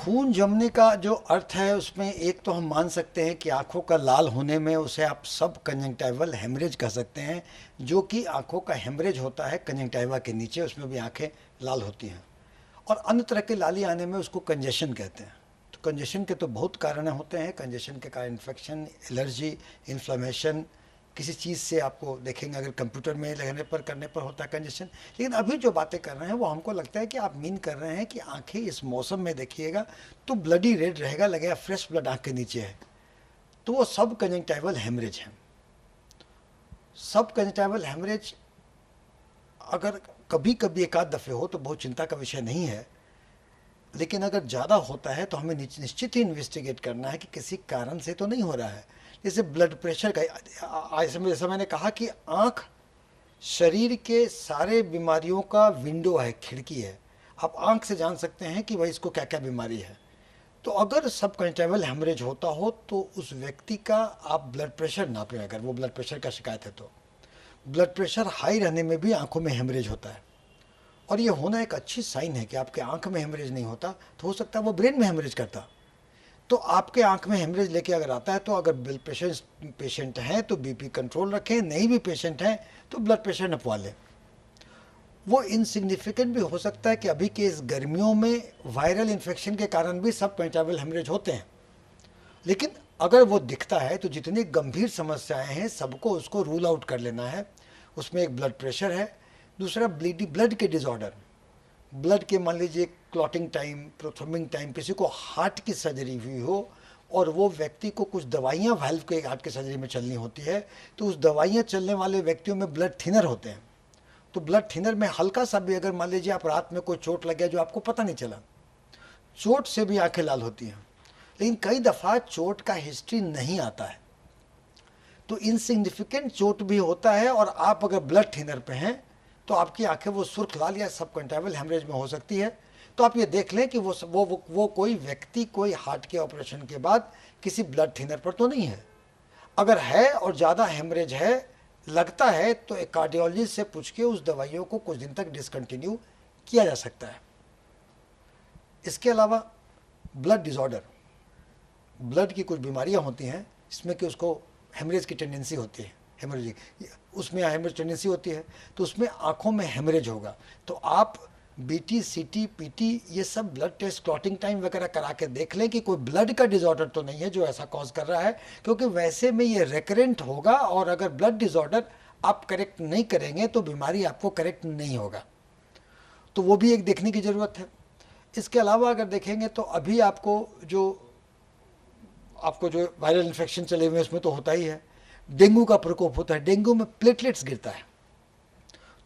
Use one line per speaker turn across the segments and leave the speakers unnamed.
खून जमने का जो अर्थ है उसमें एक तो हम मान सकते हैं कि आंखों का लाल होने में उसे आप सब कंजंक्टिवल हेमरेज कह सकते हैं, जो कि आंखों का हेमरेज होता है कंजंक्टिवा के नीचे, उसमें भी आंखें लाल होती हैं। और अन्य तरह के लाली आने में उसको कंजेशन कहते हैं। तो कंजेशन के तो बहुत कारण होते हैं। कंजेशन के कारण इन्फेक्शन, एलर्जी, इन्फ्लेमेशन, किसी चीज़ से आपको देखेंगे अगर कंप्यूटर में लगने पर करने पर होता है कंजेशन। लेकिन अभी जो बातें कर रहे हैं वो हमको लगता है कि आप मीन कर रहे हैं कि आंखें इस मौसम में देखिएगा तो ब्लडी रेड रहेगा, लगेगा फ्रेश ब्लड आंख के नीचे है, तो वो सब कंजंक्टिवल हेमरेज है। सब कंजंक्टिवल हेमरेज अगर कभी कभी एक आध दफ़े हो तो बहुत चिंता का विषय नहीं है, लेकिन अगर ज़्यादा होता है तो हमें निश्चित ही इन्वेस्टिगेट करना है कि किसी कारण से तो नहीं हो रहा है। जैसे ब्लड प्रेशर का, जैसा मैंने कहा कि आँख शरीर के सारे बीमारियों का विंडो है, खिड़की है। आप आँख से जान सकते हैं कि भाई इसको क्या क्या बीमारी है। तो अगर सब कंजंक्टिवल हेमरेज होता हो तो उस व्यक्ति का आप ब्लड प्रेशर नापें, अगर वो ब्लड प्रेशर का शिकायत है तो ब्लड प्रेशर हाई रहने में भी आंखों में हेमरेज होता है। और ये होना एक अच्छी साइन है कि आपके आंख में हेमरेज नहीं होता तो हो सकता है वो ब्रेन में हेमरेज करता। तो आपके आंख में हेमरेज लेके अगर आता है तो अगर ब्लड प्रेशर पेशेंट हैं तो बीपी कंट्रोल रखें, नहीं भी पेशेंट हैं तो ब्लड प्रेशर नपवा लें। वो इनसिग्निफिकेंट भी हो सकता है कि अभी के इस गर्मियों में वायरल इन्फेक्शन के कारण भी सब कंजंक्टिवल हेमरेज होते हैं, लेकिन अगर वो दिखता है तो जितनी गंभीर समस्याएं हैं सबको उसको रूल आउट कर लेना है। उसमें एक ब्लड प्रेशर है, दूसरा ब्लड के डिसऑर्डर, ब्लड के मान लीजिए क्लॉटिंग टाइम, प्रोथ्रोम्बिंग टाइम, किसी को हार्ट की सर्जरी हुई हो और वो व्यक्ति को कुछ दवाइयाँ वाल्व के हार्ट की सर्जरी में चलनी होती है, तो उस दवाइयाँ चलने वाले व्यक्तियों में ब्लड थिनर होते हैं। तो ब्लड थिनर में हल्का सा भी अगर मान लीजिए आप रात में कोई चोट लग गया जो आपको पता नहीं चला, चोट से भी आंखें लाल होती हैं। लेकिन कई दफ़ा चोट का हिस्ट्री नहीं आता है, तो इनसिग्निफिकेंट चोट भी होता है और आप अगर ब्लड थिनर पे हैं तो आपकी आंखें वो सुर्ख लाल या सब कंजंक्टिवल हेमरेज में हो सकती है। तो आप ये देख लें कि वो कोई व्यक्ति कोई हार्ट के ऑपरेशन के बाद किसी ब्लड थिनर पर तो नहीं है। अगर है और ज़्यादा हेमरेज है लगता है तो एक कार्डियोलॉजिस्ट से पूछ के उस दवाइयों को कुछ दिन तक डिसकंटिन्यू किया जा सकता है। इसके अलावा ब्लड डिसऑर्डर, ब्लड की कुछ बीमारियां होती हैं इसमें कि उसको हेमरेज की टेंडेंसी होती है, हेमरेज उसमें हेमरेज टेंडेंसी होती है तो उसमें आंखों में हेमरेज होगा। तो आप बीटी, सीटी, पीटी ये सब ब्लड टेस्ट, क्लॉटिंग टाइम वगैरह करा के देख लें कि कोई ब्लड का डिसऑर्डर तो नहीं है जो ऐसा कॉज कर रहा है, क्योंकि वैसे में ये रेकरेंट होगा और अगर ब्लड डिसऑर्डर आप करेक्ट नहीं करेंगे तो बीमारी आपको करेक्ट नहीं होगा। तो वो भी एक देखने की ज़रूरत है। इसके अलावा अगर देखेंगे तो अभी आपको जो वायरल इन्फेक्शन चले हुए हैं उसमें तो होता ही है, डेंगू का प्रकोप होता है। डेंगू में प्लेटलेट्स गिरता है,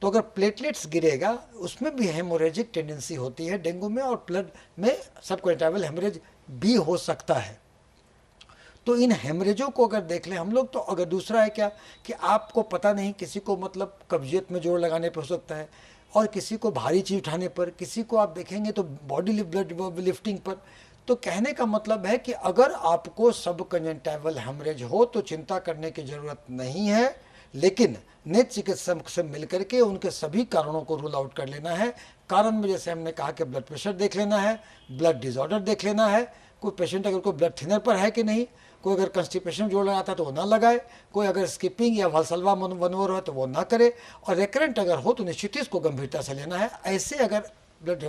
तो अगर प्लेटलेट्स गिरेगा उसमें भी हेमोरेजिक टेंडेंसी होती है डेंगू में, और ब्लड में सब कंजंक्टिवल हेमरेज भी हो सकता है। तो इन हेमरेजों को अगर देख लें हम लोग तो अगर दूसरा है क्या कि आपको पता नहीं, किसी को मतलब कब्जियत में जोर लगाने पर हो सकता है, और किसी को भारी चीज उठाने पर, किसी को आप देखेंगे तो बॉडी ब्लड लिफ्टिंग पर। तो कहने का मतलब है कि अगर आपको सब कंजंक्टिवल हेमरेज हो तो चिंता करने की ज़रूरत नहीं है, लेकिन नेत्र चिकित्सक से मिलकर के उनके सभी कारणों को रूल आउट कर लेना है। कारण में जैसे हमने कहा कि ब्लड प्रेशर देख लेना है, ब्लड डिसऑर्डर देख लेना है, कोई पेशेंट अगर कोई ब्लड थिनर पर है कि नहीं, कोई अगर कंस्टिपेशन जोड़ लगाता है तो वो ना लगाए, कोई अगर स्किपिंग या वाल्सल्वा मनोवर है तो वो ना करे, और रेकरेंट अगर हो तो निश्चित ही इसको गंभीरता से लेना है। ऐसे अगर ब्लड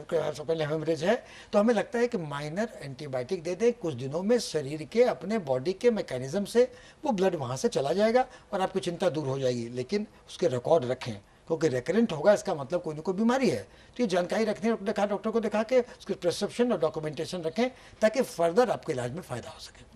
हेमरेज है तो हमें लगता है कि माइनर एंटीबायोटिक दे दें, कुछ दिनों में शरीर के अपने बॉडी के मैकेनिज्म से वो ब्लड वहाँ से चला जाएगा और आपकी चिंता दूर हो जाएगी। लेकिन उसके रिकॉर्ड रखें, क्योंकि रेकरेंट होगा इसका मतलब कोई ना कोई बीमारी है। तो ये जानकारी रखने डॉक्टर को दिखा के उसकी प्रिस्क्रिप्शन और डॉक्यूमेंटेशन रखें ताकि फर्दर आपके इलाज में फ़ायदा हो सके।